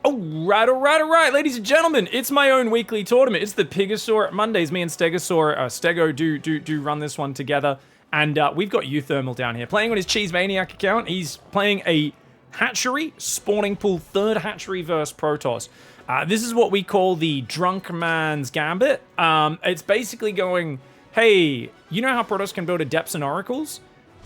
All right, ladies and gentlemen, it's my own weekly tournament. It's the Pigosaur Mondays. Me and Stego do run this one together, and we've got uThermal down here playing on his Cheese Maniac account. He's playing a hatchery spawning pool, third hatchery versus Protoss. This is what we call the drunk man's gambit. It's basically going, hey, you know how Protoss can build adepts and oracles,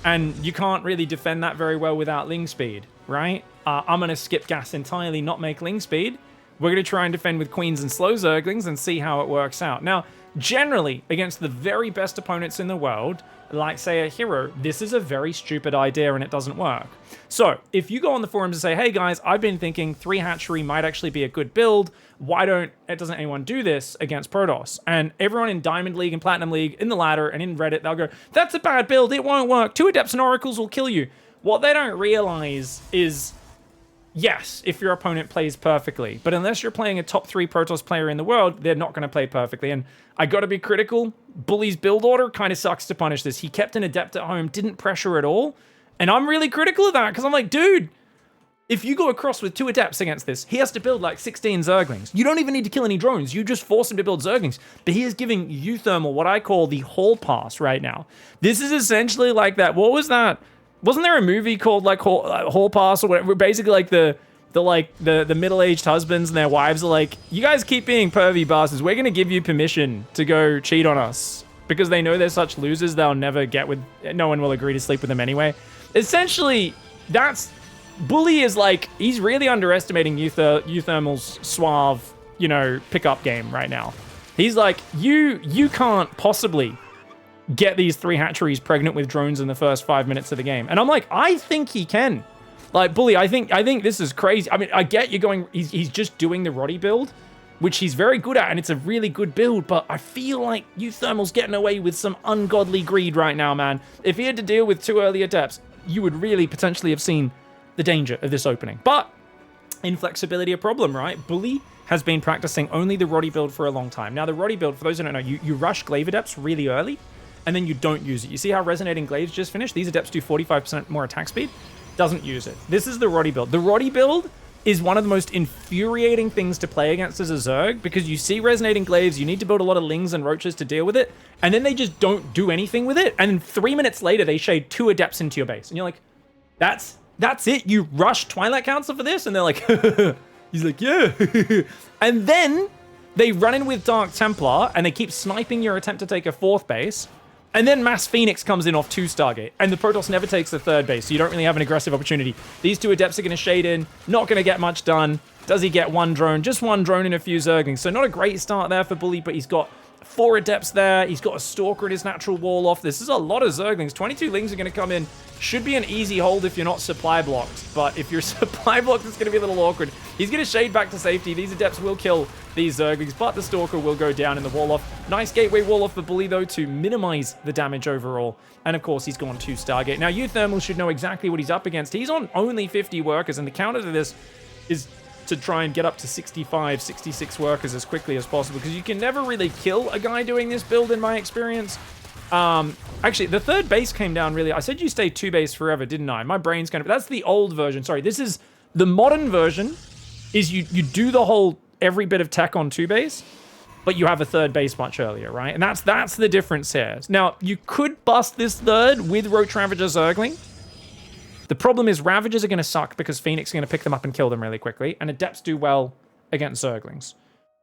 and you can't really defend that very well without ling speed, right? I'm going to skip gas entirely, not make ling speed. We're going to try and defend with queens and slow zerglings and see how it works out. Now, generally, against the very best opponents in the world, like, say, a hero, this is a very stupid idea and it doesn't work. So, if you go on the forums and say, hey guys, I've been thinking 3 hatchery might actually be a good build, doesn't anyone do this against Protoss? And everyone in Diamond League and Platinum League, in the ladder and in Reddit, they'll go, that's a bad build, it won't work, 2 Adepts and Oracles will kill you. What they don't realize is, yes, if your opponent plays perfectly, but unless you're playing a top 3 Protoss player in the world, they're not going to play perfectly. And I got to be critical. Bully's build order kind of sucks to punish this. He kept an Adept at home, didn't pressure at all. And I'm really critical of that because I'm like, dude, if you go across with 2 Adepts against this, he has to build like 16 Zerglings. You don't even need to kill any drones. You just force him to build Zerglings. But he is giving uThermal what I call the hall pass right now. This is essentially like that. What was that? Wasn't there a movie called like Hall Pass or whatever? Basically, like the middle-aged husbands and their wives are like, you guys keep being pervy bastards. We're gonna give you permission to go cheat on us because they know they're such losers. They'll never get with. No one will agree to sleep with them anyway. Essentially, that's Bully is like he's really underestimating uThermal's suave, pickup game right now. He's like, you can't possibly get these 3 hatcheries pregnant with drones in the first 5 minutes of the game. And I'm like, I think he can. Like, Bully, I think this is crazy. I mean, I get you're going, he's just doing the Rotti build, which he's very good at, and it's a really good build, but I feel like uThermal's getting away with some ungodly greed right now, man. If he had to deal with 2 early Adepts, you would really potentially have seen the danger of this opening. But inflexibility a problem, right? Bully has been practicing only the Rotti build for a long time. Now, the Rotti build, for those who don't know, you rush Glaive Adepts really early, and then you don't use it. You see how Resonating Glaives just finished? These Adepts do 45% more attack speed. Doesn't use it. This is the Rotti build. The Rotti build is one of the most infuriating things to play against as a Zerg because you see Resonating Glaives, you need to build a lot of Lings and Roaches to deal with it, and then they just don't do anything with it, and 3 minutes later they shade 2 Adepts into your base. And you're like, that's it? You rush Twilight Council for this? And they're like, he's like, yeah. And then they run in with Dark Templar, and they keep sniping your attempt to take a 4th base, and then Mass Phoenix comes in off 2 Stargate, and the Protoss never takes the 3rd base, so you don't really have an aggressive opportunity. These 2 Adepts are going to shade in, not going to get much done. Does he get 1 drone? Just 1 drone and a few Zerglings. So not a great start there for Bully, but he's got 4 Adepts there. He's got a Stalker in his natural wall off. This is a lot of Zerglings. 22 Lings are going to come in. Should be an easy hold if you're not supply blocked, but if you're supply blocked, it's going to be a little awkward. He's going to shade back to safety. These Adepts will kill these Zerglings, but the Stalker will go down in the wall off. Nice gateway wall off for Bully, though, to minimize the damage overall. And, of course, he's gone 2 Stargate. Now, uThermal should know exactly what he's up against. He's on only 50 workers, and the counter to this is to try and get up to 65, 66 workers as quickly as possible, because you can never really kill a guy doing this build, in my experience. Actually, the 3rd base came down really. I said you stay 2 base forever, didn't I? My brain's kind of... That's the old version. Sorry, this is... The modern version is you do the whole... Every bit of tech on 2 base, but you have a 3rd base much earlier, right? And that's the difference here. Now, you could bust this 3rd with Roach Ravager Zergling. The problem is Ravagers are going to suck because Phoenix is going to pick them up and kill them really quickly, and Adepts do well against Zerglings.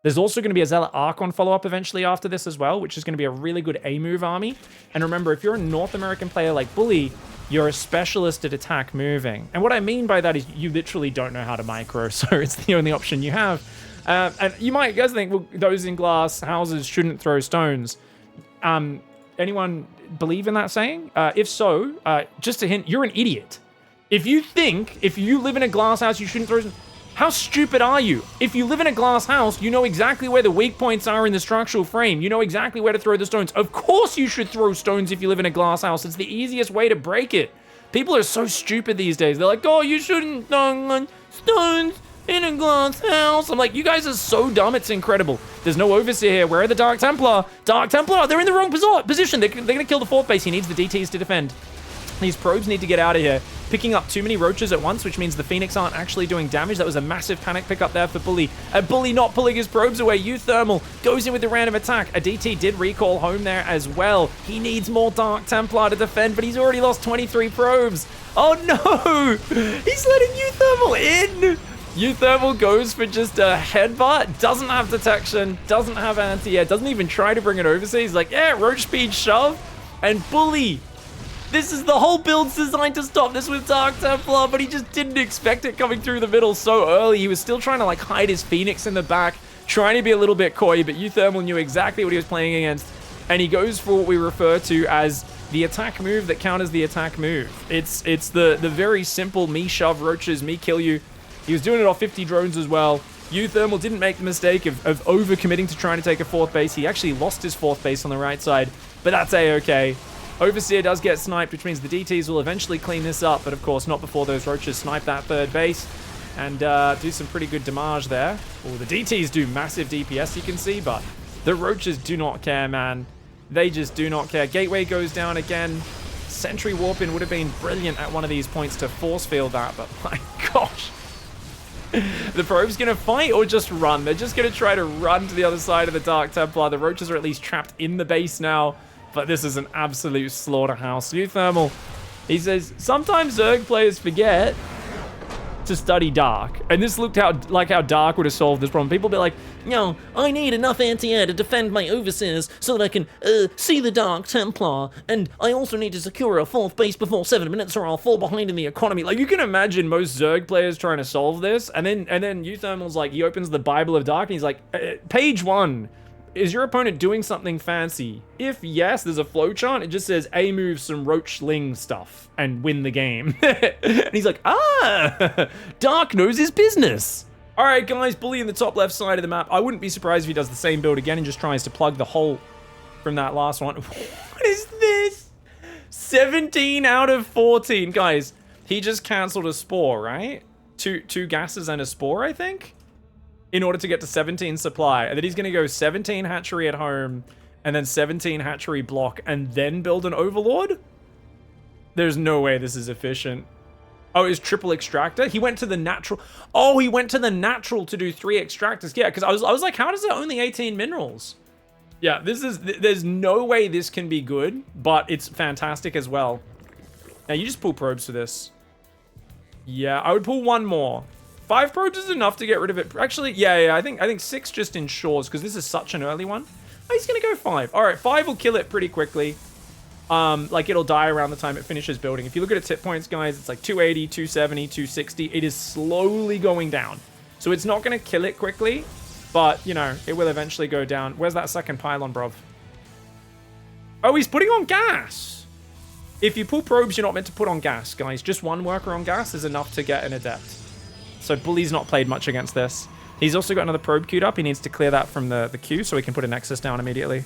There's also going to be a Zealot Archon follow-up eventually after this as well, which is going to be a really good A-move army. And remember, if you're a North American player like Bully, you're a specialist at attack moving. And what I mean by that is you literally don't know how to micro, so it's the only option you have. And you might guys think, well, those in glass houses shouldn't throw stones. Anyone believe in that saying? If so, just a hint, you're an idiot. If you think, if you live in a glass house, you shouldn't throw stones, how stupid are you? If you live in a glass house, you know exactly where the weak points are in the structural frame. You know exactly where to throw the stones. Of course you should throw stones if you live in a glass house. It's the easiest way to break it. People are so stupid these days. They're like, oh, you shouldn't throw stones in a glass house. I'm like, you guys are so dumb, it's incredible. There's no Overseer here. Where are the Dark Templar? Dark Templar, they're in the wrong position. They're going to kill the 4th base. He needs the DTs to defend. These probes need to get out of here. picking up too many roaches at once, which means the Phoenix aren't actually doing damage. That was a massive panic pickup there for Bully. And Bully not pulling his probes away. uThermal goes in with the random attack. A DT did recall home there as well. He needs more Dark Templar to defend, but he's already lost 23 probes. Oh no! He's letting uThermal in! uThermal goes for just a headbutt, doesn't have detection, doesn't have anti-air, doesn't even try to bring it overseas. He's like, yeah, roach speed shove. And Bully, this is the whole build's designed to stop this with Dark Templar, but he just didn't expect it coming through the middle so early. He was still trying to like hide his Phoenix in the back, trying to be a little bit coy, but uThermal knew exactly what he was playing against. And he goes for what we refer to as the attack move that counters the attack move. It's the very simple me shove roaches, me kill you. He was doing it off 50 drones as well. uThermal didn't make the mistake of over-committing to trying to take a 4th base. He actually lost his 4th base on the right side, but that's A-okay. Overseer does get sniped, which means the DTs will eventually clean this up, but of course not before those roaches snipe that 3rd base and do some pretty good damage there. Well, the DTs do massive DPS, you can see, but the roaches do not care, man. They just do not care. Gateway goes down again. Sentry warp-in would have been brilliant at one of these points to force field that, but my gosh. The probe's gonna fight or just run? They're just gonna try to run to the other side of the Dark Templar. The roaches are at least trapped in the base now, but this is an absolute slaughterhouse. uThermal, he says, sometimes Zerg players forget to study Dark. And this looked like how Dark would have solved this problem. People be like, yo, I need enough anti-air to defend my overseers so that I can see the Dark Templar, and I also need to secure a 4th base before 7 minutes or I'll fall behind in the economy. Like, you can imagine most Zerg players trying to solve this, and then uThermal's like, he opens the Bible of Dark and he's like, page 1. Is your opponent doing something fancy? If yes, there's a flowchart. It just says A move some roachling stuff and win the game. And he's like, Dark knows his business. All right, guys, Bully in the top left side of the map. I wouldn't be surprised if he does the same build again and just tries to plug the hole from that last one. What is this? 17 out of 14. Guys, he just canceled a spore, right? Two gases and a spore, I think, in order to get to 17 supply. And then he's going to go 17 hatchery at home and then 17 hatchery block and then build an overlord? There's no way this is efficient. Oh, it's triple extractor? He went to the natural. Oh, he went to the natural to do 3 extractors. Yeah, because I was like, how does it only 18 minerals? Yeah, there's no way this can be good, but it's fantastic as well. Now, you just pull probes for this. Yeah, I would pull 1 more. 5 probes is enough to get rid of it. Actually, yeah, I think 6 just ensures, because this is such an early one. Oh, he's going to go 5. All right, 5 will kill it pretty quickly. Like, it'll die around the time it finishes building. If you look at its hit points, guys, it's like 280, 270, 260. It is slowly going down. So it's not going to kill it quickly, but, you know, it will eventually go down. Where's that second pylon, bruv? Oh, he's putting on gas. If you pull probes, you're not meant to put on gas, guys. Just 1 worker on gas is enough to get an adept. So Bully's not played much against this. He's also got another probe queued up. He needs to clear that from the queue so he can put a Nexus down immediately.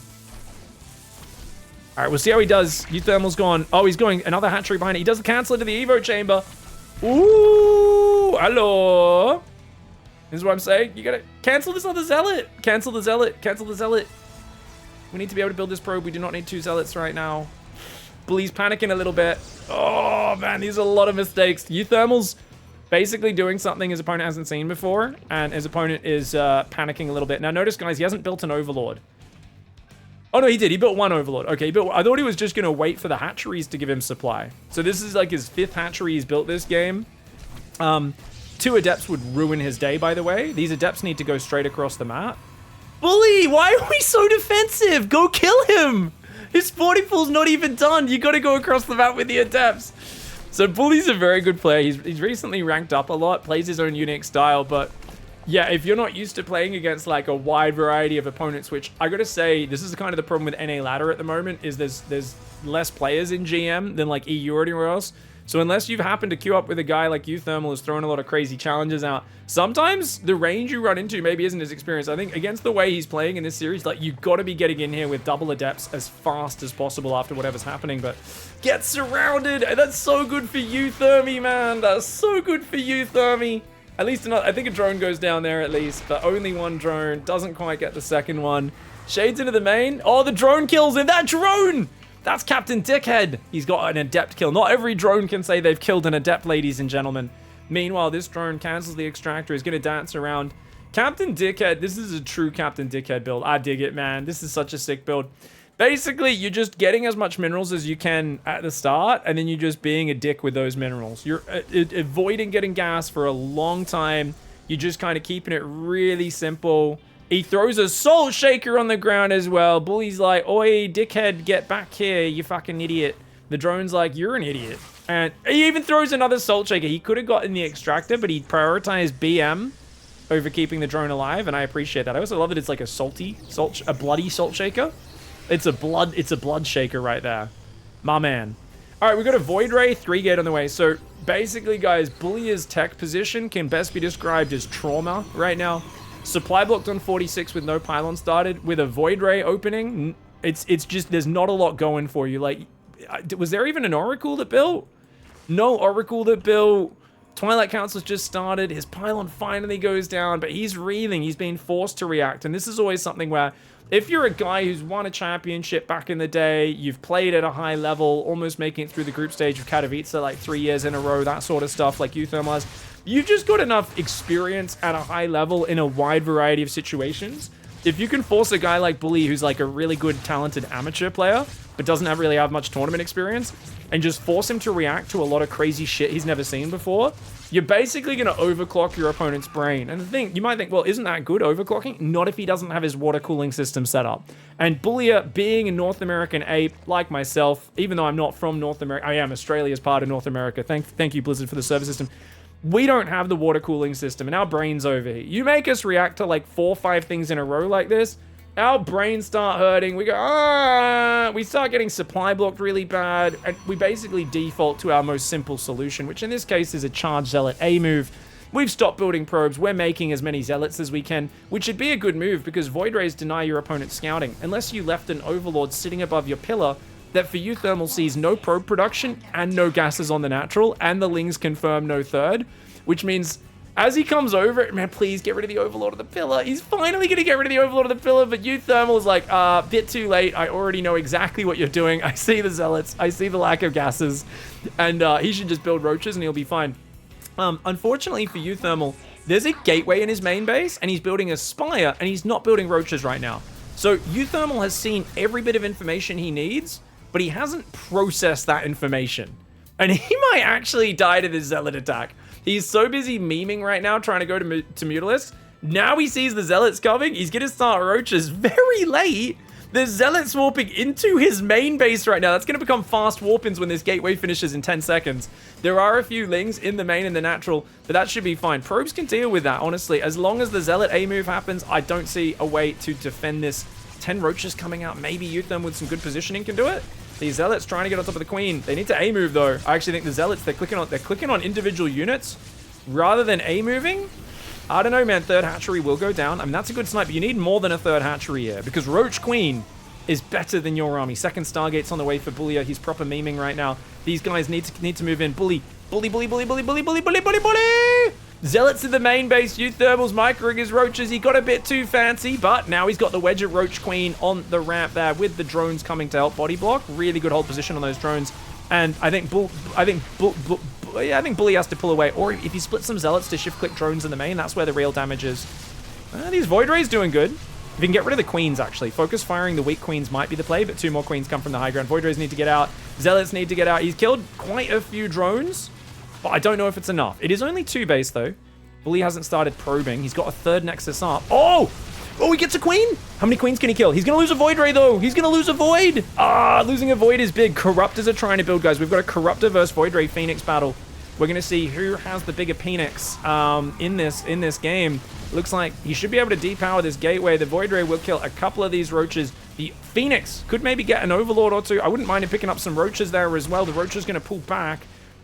All right, we'll see how he does. uThermal's gone. Oh, he's going another hatchery behind it. He does cancel into the Evo chamber. Ooh, hello. This is what I'm saying. You gotta cancel this other zealot. Cancel the zealot. Cancel the zealot. We need to be able to build this probe. We do not need 2 zealots right now. Bully's panicking a little bit. Oh, man, these are a lot of mistakes. uThermal's basically doing something his opponent hasn't seen before, and his opponent is panicking a little bit. Now, notice, guys, he hasn't built an overlord. Oh, no, he did. He built 1 overlord. Okay, I thought he was just going to wait for the hatcheries to give him supply. So this is like his 5th hatchery he's built this game. 2 adepts would ruin his day, by the way. These adepts need to go straight across the map. Bully, why are we so defensive? Go kill him. His 40 pool's not even done. You got to go across the map with the adepts. So Bully's a very good player. He's recently ranked up a lot, plays his own unique style, but yeah, if you're not used to playing against like a wide variety of opponents, which I gotta say, this is kind of the problem with NA ladder at the moment, is there's less players in GM than like EU or anywhere else. So unless you've happened to queue up with a guy like uThermal who's throwing a lot of crazy challenges out, sometimes the range you run into maybe isn't as experienced. I think against the way he's playing in this series, like you've got to be getting in here with double adepts as fast as possible after whatever's happening, but get surrounded. That's so good for uThermy, man. That's so good for uThermy. At least another, I think a drone goes down there at least, but only 1 drone. Doesn't quite get the second one. Shades into the main. Oh, the drone kills him. That drone! That's Captain Dickhead. He's got an adept kill. Not every drone can say they've killed an adept, ladies and gentlemen. Meanwhile, this drone cancels the extractor. He's going to dance around. Captain Dickhead. This is a true Captain Dickhead build. I dig it, man. This is such a sick build. Basically, you're just getting as much minerals as you can at the start, and then you're just being a dick with those minerals. You're avoiding getting gas for a long time. You're just kind of keeping it really simple. He throws a salt shaker on the ground as well. Bully's like, oi, dickhead, get back here, you fucking idiot. The drone's like, you're an idiot. And he even throws another salt shaker. He could have gotten the extractor, but he prioritized BM over keeping the drone alive, and I appreciate that. I also love that it's like a bloody salt shaker. It's a blood shaker right there. My man. All right, we've got a Void Ray, 3-gate on the way. So basically, guys, Bully's tech position can best be described as trauma right now. Supply blocked on 46 with no pylon started. With a Void Ray opening, it's just, there's not a lot going for you. Like, was there even an Oracle that built? No Oracle that built. Twilight Council's just started. His pylon finally goes down, but he's reeling. He's being forced to react. And this is always something where if you're a guy who's won a championship back in the day, you've played at a high level, almost making it through the group stage of Katowice like 3 years in a row, that sort of stuff, like uThermal has, you've just got enough experience at a high level in a wide variety of situations. If you can force a guy like Bully, who's like a really good, talented amateur player, but doesn't really have much tournament experience, and just force him to react to a lot of crazy shit he's never seen before, you're basically going to overclock your opponent's brain. And the thing, you might think, well, isn't that good, overclocking? Not if he doesn't have his water cooling system set up. And Bullia, being a North American ape, like myself, even though I'm not from North America, I am Australia's part of North America. Thank you, Blizzard, for the server system. We don't have the water cooling system, and our brains overheat. You make us react to like 4 or 5 things in a row like this, our brains start hurting. We go, ah, we start getting supply blocked really bad, and we basically default to our most simple solution, which in this case is a charge zealot A move. We've stopped building probes. We're making as many zealots as we can, which should be a good move because Void Rays deny your opponent scouting, unless you left an Overlord sitting above your pillar that for uThermal sees no probe production and no gases on the natural, and the Lings confirm no third, which means as he comes over, man, please get rid of the Overlord of the pillar. He's finally going to get rid of the Overlord of the pillar, but uThermal is like, bit too late. I already know exactly what you're doing. I see the zealots. I see the lack of gases, and he should just build roaches and he'll be fine. Unfortunately for uThermal, there's a gateway in his main base, and he's building a spire, and he's not building roaches right now. So uThermal has seen every bit of information he needs, but he hasn't processed that information. And he might actually die to this zealot attack. He's so busy memeing right now, trying to go to Mutalisk. Now he sees the zealots coming. He's going to start roaches very late. There's zealots warping into his main base right now. That's going to become fast warp-ins when this gateway finishes in 10 seconds. There are a few Lings in the main and the natural, but that should be fine. Probes can deal with that, honestly. As long as the zealot A move happens, I don't see a way to defend this. 10 roaches coming out. Maybe uThermal with some good positioning can do it. These zealots trying to get on top of the queen. They need to A move though. I actually think the zealots, they're clicking on individual units rather than A moving. I don't know, man. Third hatchery will go down. I mean, that's a good snipe, but you need more than a third hatchery here because Roach Queen is better than your army. Second Stargate's on the way for Bullia. He's proper memeing right now. These guys need to move in. Bully. Zealots in the main base. uThermal's microing his roaches. He got a bit too fancy, but now he's got the Wedge of Roach Queen on the ramp there with the drones coming to help body block. Really good hold position on those drones. And I think Bully has to pull away. Or if he splits some zealots to shift click drones in the main, that's where the real damage is. These Void Rays doing good. If you can get rid of the queens, actually. Focus firing the weak queens might be the play, but 2 more queens come from the high ground. Void Rays need to get out. Zealots need to get out. He's killed quite a few drones, but I don't know if it's enough. It is only 2 base, though. Bully hasn't started probing. He's got a 3rd Nexus up. Oh! Oh, he gets a queen? How many queens can he kill? He's going to lose a Void Ray, though. He's going to lose a Void. Losing a Void is big. Corruptors are trying to build, guys. We've got a Corruptor versus Void Ray Phoenix battle. We're going to see who has the bigger Phoenix in this game. Looks like he should be able to depower this gateway. The Void Ray will kill a couple of these roaches. The Phoenix could maybe get an Overlord or 2. I wouldn't mind him picking up some roaches there as well. The roaches going to pull back.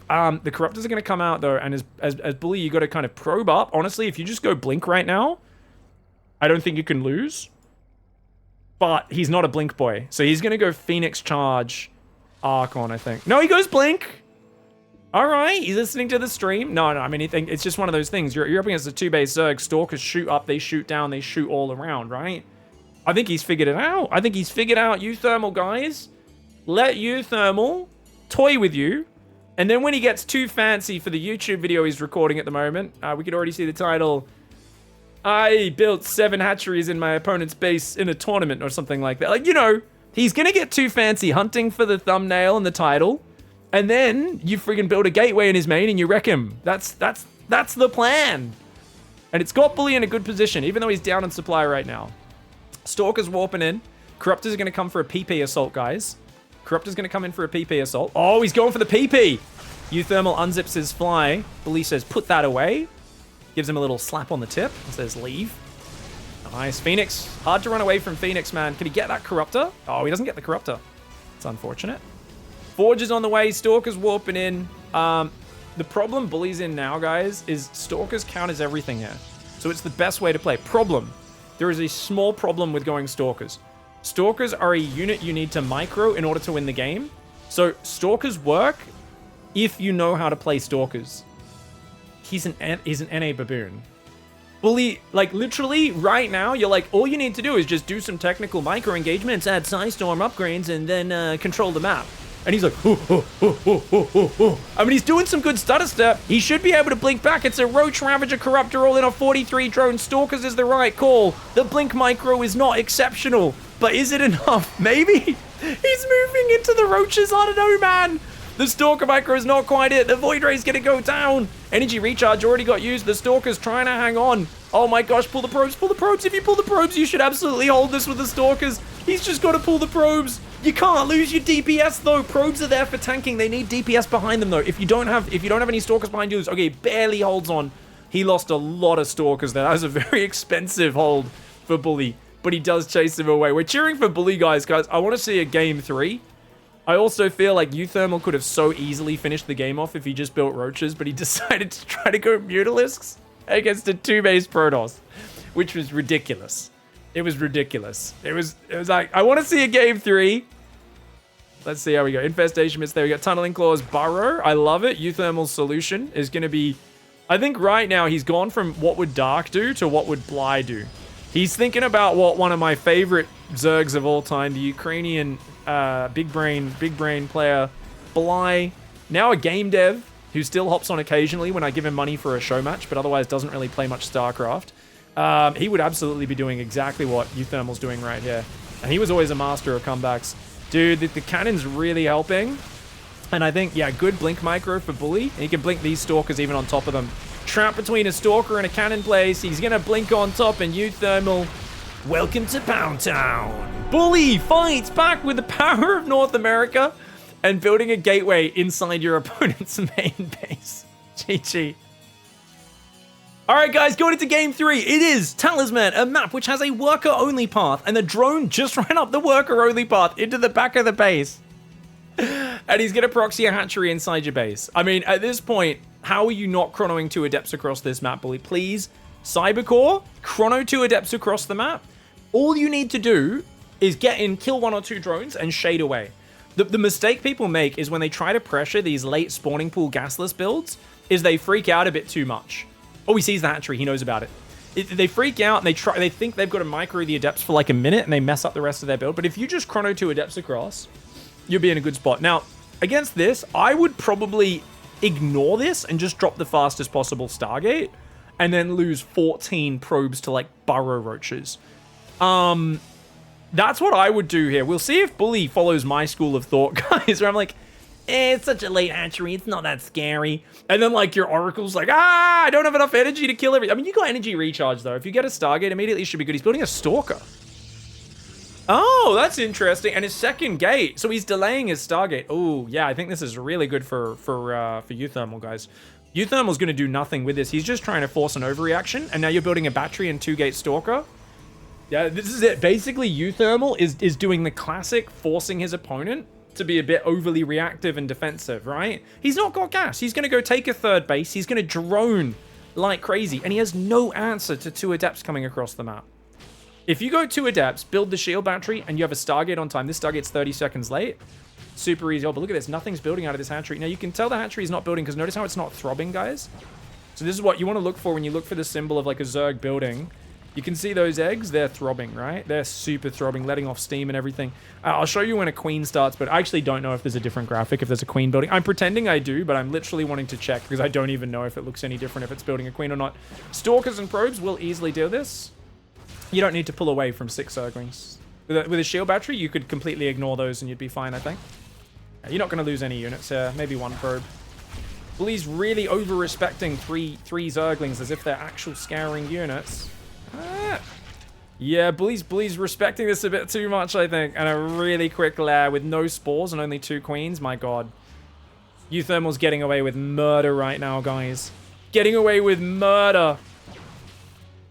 The Corruptors are going to come out, though, and as Bully, you got to kind of probe up. Honestly, if you just go Blink right now, I don't think you can lose. But he's not a Blink boy, so he's going to go Phoenix Charge Archon, I think. No, he goes Blink. All right, he's listening to the stream. No, I mean, it's just one of those things. You're up against a 2-base Zerg. Stalkers shoot up, they shoot down, they shoot all around, right? I think he's figured it out. I think he's figured out uThermal, guys. let uThermal toy with you. And then when he gets too fancy for the YouTube video he's recording at the moment, we could already see the title. I built 7 hatcheries in my opponent's base in a tournament or something like that. Like, you know, he's going to get too fancy hunting for the thumbnail and the title. And then you friggin' build a gateway in his main and you wreck him. That's the plan. And it's got Bully in a good position, even though he's down on supply right now. Stalker's warping in. Corruptor's going to come for a PP assault, guys. Corruptor's going to come in for a PP assault. Oh, he's going for the PP. uThermal unzips his fly. Bully says, put that away. Gives him a little slap on the tip and says, leave. Nice. Phoenix. Hard to run away from Phoenix, man. Can he get that Corruptor? Oh, he doesn't get the Corruptor. It's unfortunate. Forge is on the way. Stalker's warping in. The problem Bully's in now, guys, is Stalker's counters everything here. So it's the best way to play. Problem. There is a small problem with going Stalkers. Stalkers are a unit you need to micro in order to win the game. So Stalkers work if you know how to play Stalkers. He's an NA baboon. Bully, like, literally, right now, you're like, all you need to do is just do some technical micro engagements, add Psystorm upgrades, and then control the map. And he's like, I mean, he's doing some good stutter step. He should be able to blink back. It's a Roach Ravager Corruptor all in a 43 drone. Stalkers is the right call. The blink micro is not exceptional. But is it enough? Maybe. He's moving into the Roaches. I don't know, man. The Stalker micro is not quite it. The Void Ray's gonna go down. Energy recharge already got used. The Stalker's trying to hang on. Oh my gosh, pull the probes, pull the probes. If you pull the probes, you should absolutely hold this with the Stalkers. He's just got to pull the probes. You can't lose your DPS though. Probes are there for tanking. They need DPS behind them though. If you don't have any Stalkers behind you, okay, barely holds on. He lost a lot of Stalkers there. That was a very expensive hold for Bully, but he does chase him away. We're cheering for Bully, guys. I want to see a game 3. I also feel like uThermal could have so easily finished the game off if he just built Roaches, but he decided to try to go Mutalisks against a 2-base Protoss, which was ridiculous. It was ridiculous. It was like, I want to see a game 3. Let's see how we go. Infestation Mist. There we go. Tunneling Claws, Burrow. I love it. uThermal's solution is going to be... I think right now he's gone from what would Dark do to what would Bly do. He's thinking about what one of my favorite Zergs of all time, the Ukrainian big brain player, Bly. Now a game dev who still hops on occasionally when I give him money for a show match, but otherwise doesn't really play much StarCraft. He would absolutely be doing exactly what uThermal's doing right here. And he was always a master of comebacks. Dude, the cannon's really helping. And I think, yeah, good blink micro for Bully. And he can blink these Stalkers even on top of them. Trap between a Stalker and a cannon place. He's going to blink on top, and uThermal, welcome to Pound Town. Bully fights back with the power of North America and building a gateway inside your opponent's main base. GG. All right, guys, going into game 3. It is Talisman, a map which has a worker-only path, and the drone just ran up the worker-only path into the back of the base. And he's going to proxy a hatchery inside your base. I mean, at this point, how are you not chronoing 2 Adepts across this map, Bully? Please, Cybercore, chrono 2 Adepts across the map. All you need to do is get in, kill 1 or 2 drones, and shade away. The mistake people make is when they try to pressure these late spawning pool gasless builds, is they freak out a bit too much. Oh, he sees the hatchery. He knows about it. They freak out, and they think they've got to micro the Adepts for like a minute, and they mess up the rest of their build. But if you just chrono 2 Adepts across, you'll be in a good spot. Now, against this, I would probably ignore this and just drop the fastest possible Stargate, and then lose 14 probes to, like, Burrow Roaches. That's what I would do here. We'll see if Bully follows my school of thought, guys, where I'm like, it's such a late hatchery, it's not that scary. And then, like, your Oracle's like, I don't have enough energy to kill everything. I mean, you got energy recharge, though. If you get a Stargate, immediately it should be good. He's building a Stalker. Oh, that's interesting. And his second gate. So he's delaying his Stargate. Oh, yeah, I think this is really good for uThermal, guys. uThermal's going to do nothing with this. He's just trying to force an overreaction. And now you're building a battery and 2-gate Stalker. Yeah, this is it. Basically, uThermal is doing the classic forcing his opponent to be a bit overly reactive and defensive, right? He's not got gas. He's going to go take a 3rd base. He's going to drone like crazy. And he has no answer to 2 Adepts coming across the map. If you go 2 Adepts, build the shield battery, and you have a Stargate on time, this Stargate's 30 seconds late. Super easy. Oh, but look at this. Nothing's building out of this hatchery. Now, you can tell the hatchery is not building because notice how it's not throbbing, guys? So this is what you want to look for when you look for the symbol of like a Zerg building. You can see those eggs, they're throbbing, right? They're super throbbing, letting off steam and everything. I'll show you when a queen starts, but I actually don't know if there's a different graphic, if there's a queen building. I'm pretending I do, but I'm literally wanting to check because I don't even know if it looks any different if it's building a queen or not. Stalkers and probes will easily do this. You don't need to pull away from 6 Zerglings. With a shield battery, you could completely ignore those and you'd be fine, I think. You're not going to lose any units here. Maybe 1 probe. Bully's really over-respecting three Zerglings as if they're actual scouring units. Yeah, Bully's respecting this a bit too much, I think. And a really quick lair with no spores and only 2 queens. My god. uThermal's getting away with murder right now, guys. Getting away with murder.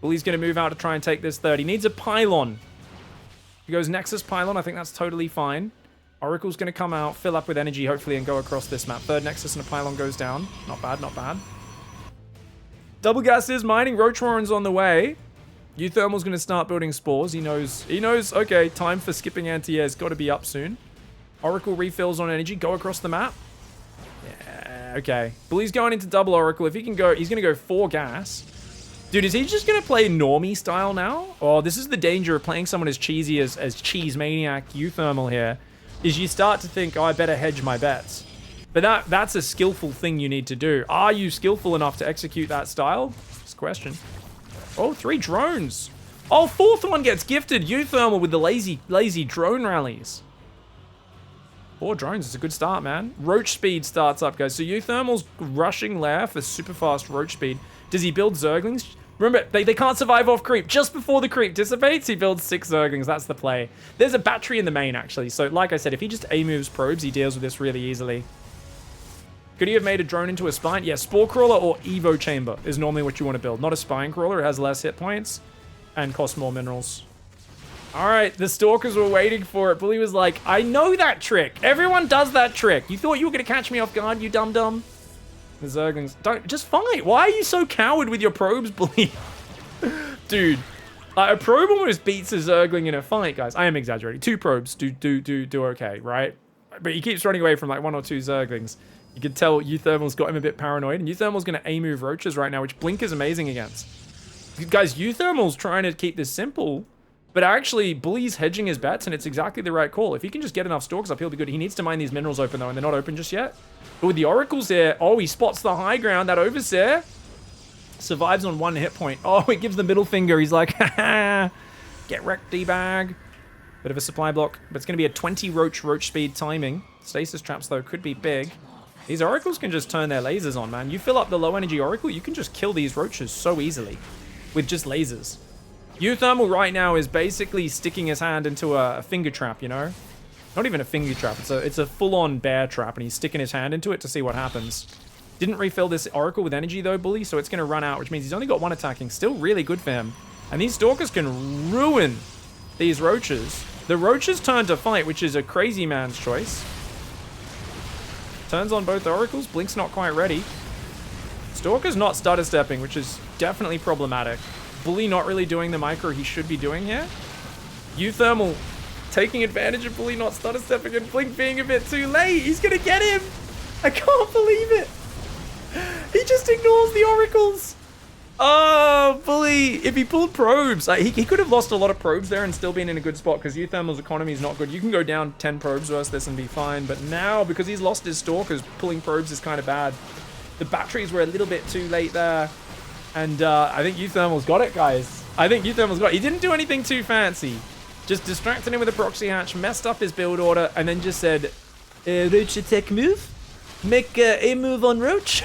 Bully's going to move out to try and take this third. He needs a pylon. He goes Nexus pylon. I think that's totally fine. Oracle's going to come out, fill up with energy, hopefully, and go across this map. Third Nexus and a pylon goes down. Not bad, not bad. Double gas is mining. Roach Warren's on the way. uThermal's going to start building spores. He knows, okay, time for skipping anti-air's got to be up soon. Oracle refills on energy. Go across the map. Yeah, okay. Bully's going into double Oracle. If he can go, he's going to go 4 gas. Dude, is he just going to play normie style now? Oh, this is the danger of playing someone as cheesy as Cheese Maniac uThermal here. Is you start to think, oh, I better hedge my bets. But that's a skillful thing you need to do. Are you skillful enough to execute that style? That's the question. Oh, 3 drones. Oh, 4th one gets gifted. uThermal with the lazy drone rallies. 4 drones is a good start, man. Roach speed starts up, guys. So uThermal's rushing lair for super fast roach speed. Does he build Zerglings? Remember, they can't survive off creep. Just before the creep dissipates, he builds 6 Zerglings. That's the play. There's a battery in the main, actually. So, like I said, if he just A-moves probes, he deals with this really easily. Could he have made a drone into a spine? Yeah, Spore Crawler or Evo Chamber is normally what you want to build. Not a Spine Crawler. It has less hit points and costs more minerals. All right, the Stalkers were waiting for it. Bully was like, I know that trick. Everyone does that trick. You thought you were going to catch me off guard, you dum-dum? The Zerglings, don't, just fight. Why are you so coward with your probes, Bully? Dude, a probe almost beats a Zergling in a fight, guys. I am exaggerating. 2 probes do okay, right? But he keeps running away from like 1 or 2 Zerglings. You can tell uThermal's got him a bit paranoid, and uThermal's going to A-move Roaches right now, which Blink is amazing against. Guys, uThermal's trying to keep this simple, but actually, Bully's hedging his bets, and it's exactly the right call. If he can just get enough Stalkers up, he'll be good. He needs to mine these minerals open, though, and they're not open just yet. But with the Oracles there, oh, he spots the high ground. That Overseer survives on 1 hit point. Oh, he gives the middle finger. He's like, ha-ha, get wrecked, D-bag. Bit of a supply block, but it's going to be a 20 roach speed timing. Stasis traps, though, could be big. These Oracles can just turn their lasers on, man. You fill up the low energy Oracle, you can just kill these Roaches so easily with just lasers. uThermal right now is basically sticking his hand into a finger trap, you know? Not even a finger trap, it's a full-on bear trap, and he's sticking his hand into it to see what happens. Didn't refill this Oracle with energy, though, Bully, so it's going to run out, which means he's only got 1 attacking. Still really good for him. And these Stalkers can ruin these Roaches. The Roaches turn to fight, which is a crazy man's choice. Turns on both Oracles. Blink's not quite ready. Stalker's not stutter stepping, which is definitely problematic. Bully not really doing the micro he should be doing here. uThermal taking advantage of Bully not stutter stepping and Blink being a bit too late. He's gonna get him. I can't believe it. He just ignores the Oracles. Oh, Bully. If he pulled probes, he could have lost a lot of probes there and still been in a good spot because uThermal's economy is not good. You can go down 10 probes versus this and be fine. But now, because he's lost his Stalkers, pulling probes is kind of bad. The batteries were a little bit too late there. And I think uThermal's got it, guys. I think uThermal's got it. He didn't do anything too fancy. Just distracted him with a proxy hatch, messed up his build order, and then just said, Roach attack move? Make a move on Roach?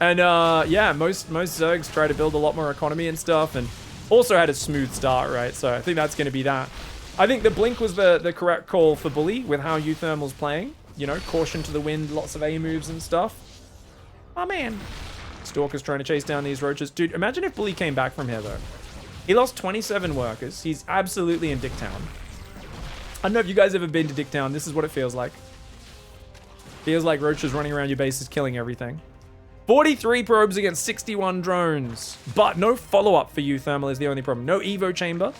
And yeah, most Zergs try to build a lot more economy and stuff, and also had a smooth start, right? So I think that's going to be that. I think the Blink was the correct call for Bully with how uThermal's playing. You know, caution to the wind, lots of A moves and stuff. Oh, man. Stalker's trying to chase down these Roaches. Dude, imagine if Bully came back from here, though. He lost 27 workers. He's absolutely in Dicktown. I don't know if you guys ever been to Dicktown. This is what it feels like. Feels like Roaches running around your bases, killing everything. 43 probes against 61 drones. But no follow-up for uThermal is the only problem. No Evo chamber.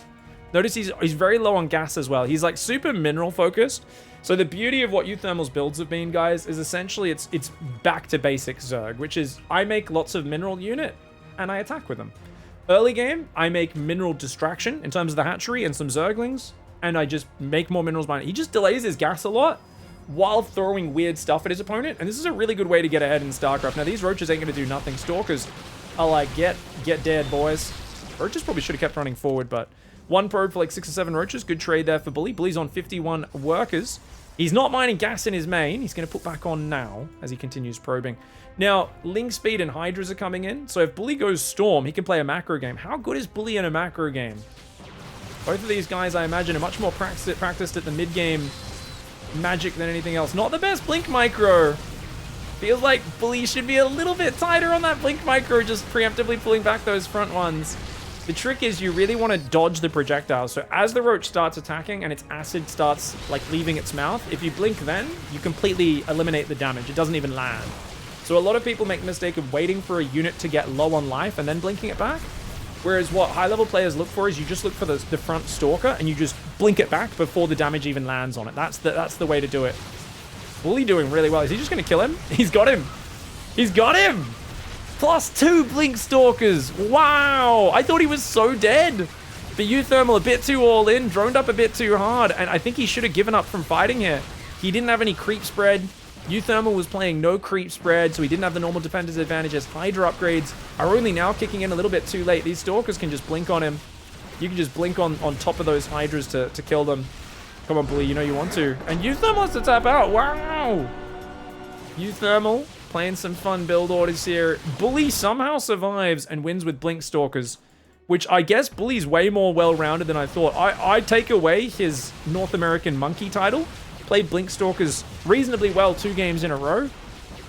Notice he's very low on gas as well. He's like super mineral focused. So the beauty of what uThermal's builds have been, guys, is essentially it's back to basic Zerg, which is I make lots of mineral unit and I attack with them. Early game, I make mineral distraction in terms of the hatchery and some zerglings, and I just make more minerals by it. He just delays his gas a lot while throwing weird stuff at his opponent, and this is a really good way to get ahead in StarCraft. Now, these roaches ain't going to do nothing. Stalkers are like, get dead, boys. Roaches probably should have kept running forward, but one probe for like 6 or 7 roaches. Good trade there for Bully. Bully's on 51 workers. He's not mining gas in his main. He's going to put back on now as he continues probing. Now, Ling Speed and Hydras are coming in, so if Bully goes Storm, he can play a macro game. How good is Bully in a macro game? Both of these guys, I imagine, are much more practiced at the mid-game magic than anything else. Not the best Blink Micro. Feels like Bully should be a little bit tighter on that Blink Micro, just preemptively pulling back those front ones. The trick is you really want to dodge the projectiles. So as the roach starts attacking and its acid starts like leaving its mouth, if you blink then, you completely eliminate the damage. It doesn't even land. So a lot of people make the mistake of waiting for a unit to get low on life and then blinking it back. Whereas what high-level players look for is you just look for the front stalker and you just blink it back before the damage even lands on it. That's the way to do it. Bully doing really well. Is he just going to kill him? He's got him. He's got him. +2 blink stalkers. Wow. I thought he was so dead. But uThermal a bit too all in, droned up a bit too hard, and I think he should have given up from fighting here. He didn't have any creep spread. uThermal was playing no creep spread, so he didn't have the normal defender's advantages. Hydra upgrades are only now kicking in a little bit too late. These stalkers can just blink on him. You can just blink on top of those Hydras to kill them. Come on, Bully, you know you want to. And uThermal wants to tap out. Wow. uThermal playing some fun build orders here. Bully somehow survives and wins with Blink Stalkers, which I guess Bully's way more well-rounded than I thought. I take away his North American Monkey title. Played Blink Stalkers reasonably well 2 games in a row.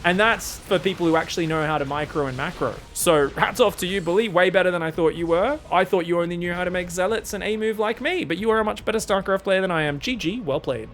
And that's for people who actually know how to micro and macro. So hats off to you, Bully. Way better than I thought you were. I thought you only knew how to make zealots and A-move like me, but you are a much better StarCraft player than I am. GG, well played.